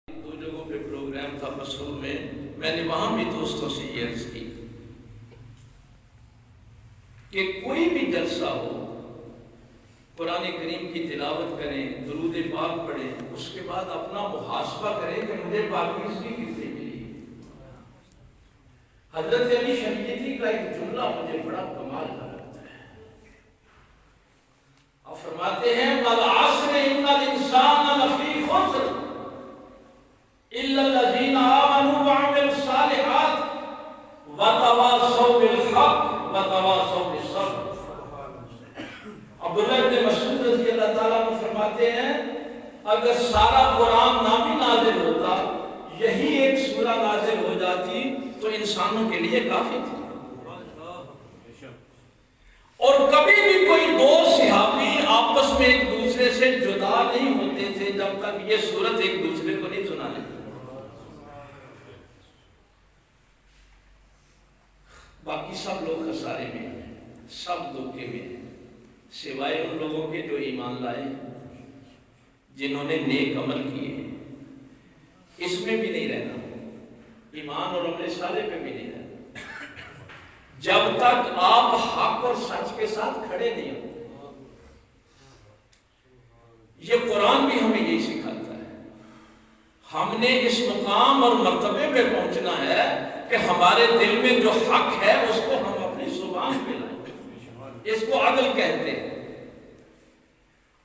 دو جگہوں پہ پروگرام تھا مسرور میں نے وہاں بھی دوستوں سے یہ عرض کی کہ کوئی بھی جلسہ ہو، قرآن کریم کی تلاوت کریں، درود پاک پڑھیں، اس کے بعد اپنا محاسبہ کریں کہ مجھے پاکیزگی کتنی ملی۔ حضرت علی شریعتی کا ایک جملہ مجھے بڑا کمال لگتا ہے، اور فرماتے ہیں وَالْعَصْرِ إِنَّ الْإِنسَانَ لَفِي خُسْرٍ إِلَّا الَّذِينَ آمَنُوا وَعَمِلُوا الصَّالِحَاتِ وَتَوَاصَوْا بِالْحَقِّ وَتَوَاصَوْا بِالصَّبْرِ۔ عبداللہ بن مسعود رضی اللہ تعالیٰ عنہ فرماتے ہیں اگر سارا قرآن نہ بھی نازل ہوتا، یہی ایک سورہ نازل ہو جاتی تو انسانوں کے لیے کافی تھی۔ اور کبھی بھی کوئی دو صحابی آپس میں ایک دوسرے سے جدا نہیں ہوتے تھے جب تک یہ سورت ایک دوسرے کو نہیں سنا لیتے۔ باقی سب لوگ خسارے میں ہیں، سب دھوکے میں ہیں، سوائے ان لوگوں کے جو ایمان لائے، جنہوں نے نیک عمل کیے۔ اس میں بھی نہیں رہنا، ایمان اور عمل صالح پہ بھی نہیں رہنا جب تک آپ حق اور سچ کے ساتھ کھڑے نہیں ہو۔ یہ قرآن بھی ہمیں یہی سکھاتا ہے۔ ہم نے اس مقام اور مرتبے پہ پہنچنا ہے کہ ہمارے دل میں جو حق ہے اس کو ہم اپنی زبان پہ لائیں، اس کو عدل کہتے ہیں۔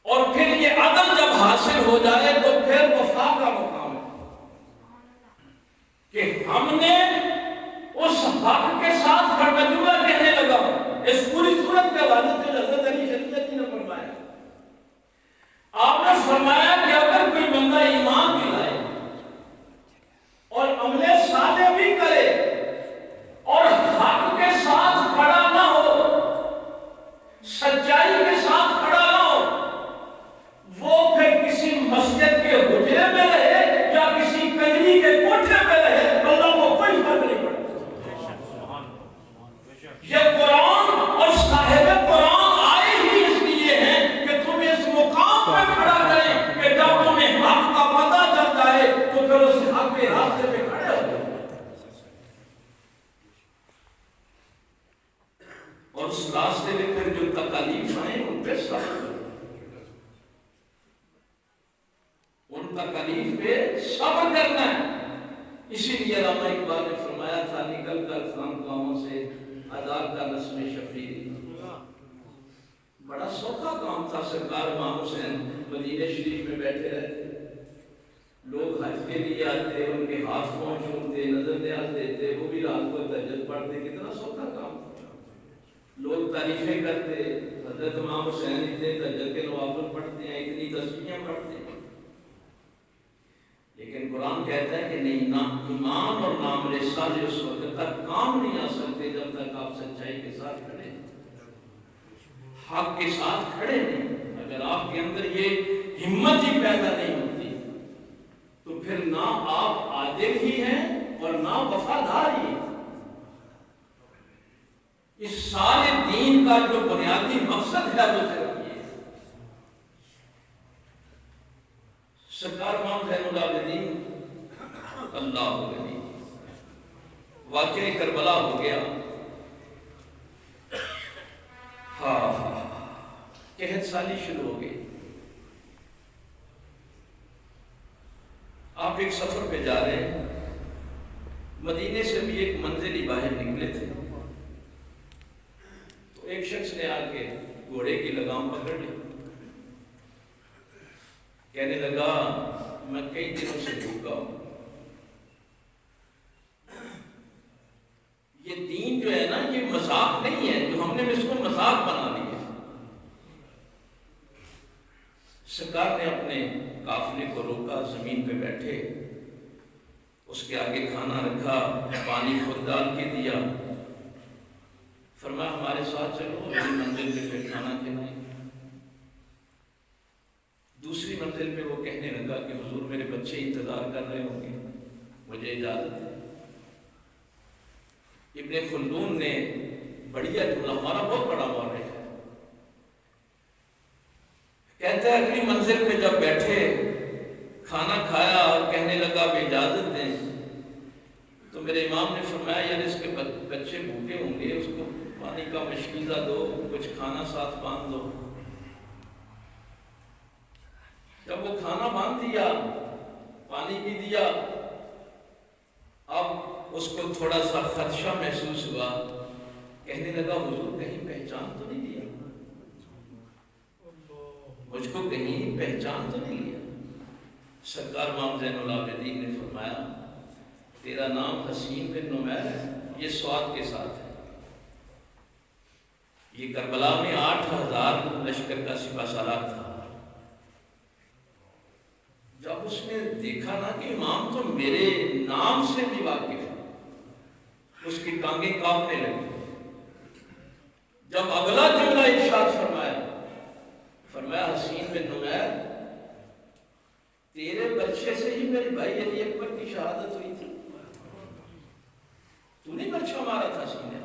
اور پھر یہ عدل جب حاصل ہو جائے تو پھر وفا کا مقام ہے کہ ہم نے اس حق کے ساتھ خرمجوہ کہنے لگا۔ اس پوری صورت کے حوالے سے حضرت علی شریعتی نے فرمایا، آپ نے فرمایا کہ اگر کوئی بندہ ایمان بھی لائے اور عمل صالح بھی کرے اور حق کے ساتھ کھڑا نہ ہو، سچائی کے ساتھ کھڑا نہ ہو، وہ پھر کسی مسجد کے حجرے میں رہے یا کسی کنجری کے کوٹھے میں رہے، اللہ کو کوئی فرق نہیں پڑتا۔ یہ قرآن اور صاحب قرآن آئے ہی اس لیے ہیں کہ تمہیں اس مقام پہ کھڑا کریں کہ جب تمہیں حق کا پتہ چل جائے تو پھر اس حق کے راستے پہ کھڑے ہو جائے، اور اس راستے میں پھر جو تکالیف آئیں ان پہ صبر کرو، ان تکالیف پہ صبر کرنا ہے۔ اسی لیے علامہ اقبال نے فرمایا تھا نکل کر خانقاہوں سے ادا کا رسم شفیع۔ بڑا سوکھا کام تھا، سرکار امام حسین مدینہ شریف میں بیٹھے رہتے، لوگ حج کے لیے آتے، ان کے ہاتھ پاؤں چھومتے، نظر نیاز دیتے، وہ بھی رات کو تہجد پڑھتے، کتنا سوکھا کام تھا۔ لوگ تعریفیں کرتے، حضرت امام حسین اتنے تہجد کے نوافل پڑھتے ہیں، اتنی تسبیحیں پڑھتے ہیں، لیکن قرآن کہتا ہے کہ نہیں، نہ ایمان اور نہ عمل صالح اس وقت تک کام نہیں آ سکتے جب تک آپ سچائی کے ساتھ کھڑے ہیں، حق کے ساتھ کھڑے نہیں۔ اگر آپ کے اندر یہ ہمت ہی پیدا نہیں ہوتی تو پھر نہ آپ عادل ہی ہیں اور نہ وفادار ہی ہیں۔ اس سارے دین کا جو بنیادی مقصد ہے وہ صرف یہ ہے۔ سرکار امام زین العابدین اللہ علیہ واقعہ کربلا ہو گیا، قحط سالی شروع ہو گئی۔ آپ ایک سفر پہ جا رہے ہیں، مدینے سے بھی ایک منزلی باہر نکلے تھے تو ایک شخص نے آ کے گھوڑے کی لگام پکڑ لی، کہنے لگا میں کئی دنوں سے بھوکا ہوں، یہ دین جو ہے نا یہ مذاق نہیں ہے، جو ہم نے اس کو مذاق بنا لیا۔ سرکار نے اپنے قافلے کو روکا، زمین پہ بیٹھے، اس کے آگے کھانا رکھا، پانی خود ڈال کے دیا، فرمایا ہمارے ساتھ چلو، اگلی منزل پہ پھر کھانا کھلائیں۔ دوسری منزل پہ وہ کہنے لگا کہ حضور میرے بچے انتظار کر رہے ہوں گے، مجھے اجازت ہے۔ ابن خلدون نے بڑھیا جملہ، ہمارا بہت بڑا مورخ ہے، کہتا ہے اگلی منزل پہ جب بیٹھے، کھانا کھایا اور کہنے لگا میرے امام نے فرمایا یار اس کے بچے بھوکے ہوں گے، اس کو پانی کا مشکیزہ دو، کچھ کھانا ساتھ باندھ دو۔ جب وہ کھانا باندھ دیا، پانی بھی دیا، اب اس کو تھوڑا سا خدشہ محسوس ہوا، کہنے لگا حضور کہیں پہچان تو نہیں لیا، مجھ کو کہیں پہچان تو نہیں لیا؟ سرکار امام زین العابدین نے فرمایا تیرا نام حسین بن نمیر ہے، یہ سواد کے ساتھ ہے۔ یہ کربلا میں 8000 لشکر کا سپہ سالار تھا۔ جب اس نے دیکھا نا کہ امام تو میرے نام سے بھی واقف ہے، اس کی ٹانگیں کانپنے لگی۔ جب اگلا جملہ ارشاد فرمایا حسین بن نمیر تیرے بچے سے ہی میرے بھائی علی اکبر کی شہادت ہوئی تھی، تو نہیں بچہ مارا تھا سینے؟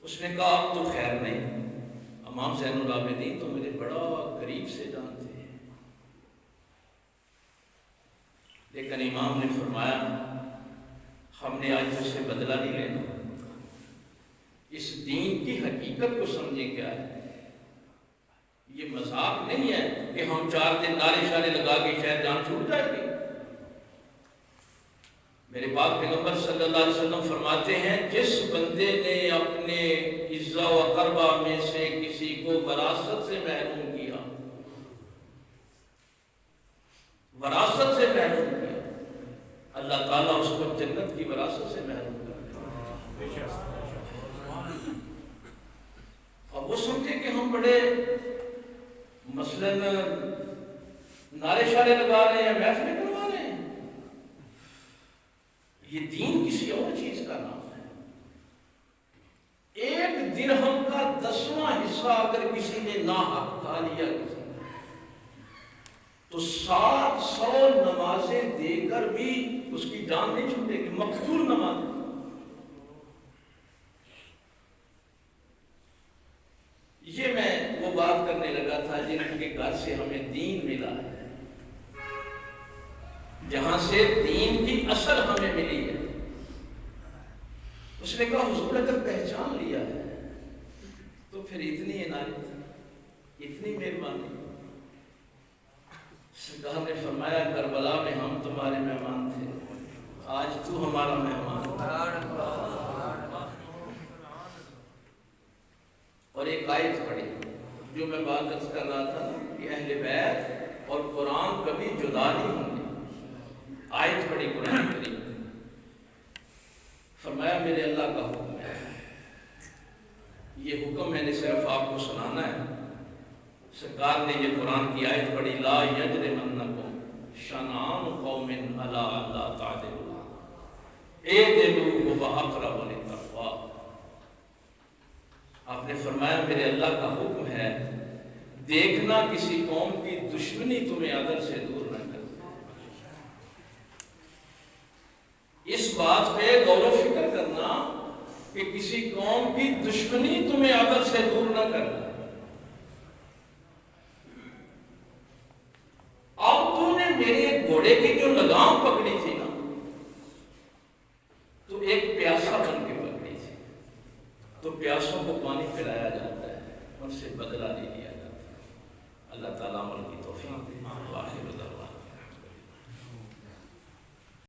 اس نے کہا اب تو خیر نہیں، امام زین العابدین تو مجھے بڑا قریب سے جانتے ہیں۔ لیکن امام نے فرمایا ہم نے آج اس سے بدلہ نہیں لینا، اس دین کی حقیقت کو سمجھے کیا ہے۔ یہ مذاق نہیں ہے کہ ہم 4 دن نعرے شارے لگا کے شاید جان چھوٹ جائے گی۔ میرے پاک پیغمبر صلی اللہ علیہ وسلم فرماتے ہیں جس بندے نے اپنے عزا و قربہ میں سے کسی کو وراثت سے محروم کیا، وراثت سے محروم کیا، اللہ تعالیٰ اس کو جنت کی وراثت سے محروم کرے۔ اب وہ سمجھے کہ ہم بڑے مثلاً نعرے شارے لگا رہے ہیں، محفلیں کروا رہے ہیں، یہ دین کسی اور چیز کا نام ہے۔ 1 درہم کا 10واں حصہ اگر کسی نے ناحق کھا لیا کسی نے، تو 700 نمازیں دے کر بھی اس کی جان نہیں چھوٹے گی، مقتول نماز۔ یہ میں وہ بات کرنے لگا تھا جن کے گھر سے ہمیں دین ملا ہے، جہاں سے دین کی اصل ہمیں ملی ہے۔ اس نے کہا حضور اگر پہچان لیا ہے تو پھر اتنی عنایت، اتنی مہربانی۔ سرکار نے فرمایا کربلا میں ہم تمہارے مہمان تھے، آج تو ہمارا مہمان۔ اور ایک آیت پڑھی جو میں بات عرض کر رہا تھا کہ اہل بیت اور قرآن کبھی جدا نہیں ہوں گے۔ آیت پڑھی قرآن کریم، فرمایا میرے اللہ کا حکم ہے، یہ حکم میں نے صرف آپ کو سنانا ہے۔ سرکار نے یہ قرآن کی آیت پڑھی لا یجرمنکم شنآن قوم علی الا تعدلوا اعدلوا هو اقرب للتقوی۔ آپ نے فرمایا میرے اللہ کا حکم ہے دیکھنا کسی قوم کی دشمنی تمہیں عدل سے دور نہ کر۔ اس بات پہ غور و فکر کرنا کہ کسی قوم کی دشمنی تمہیں عدل سے دور نہ کرنا۔ اب تو نے میرے گھوڑے کی جو لگام پکڑی تھی نا،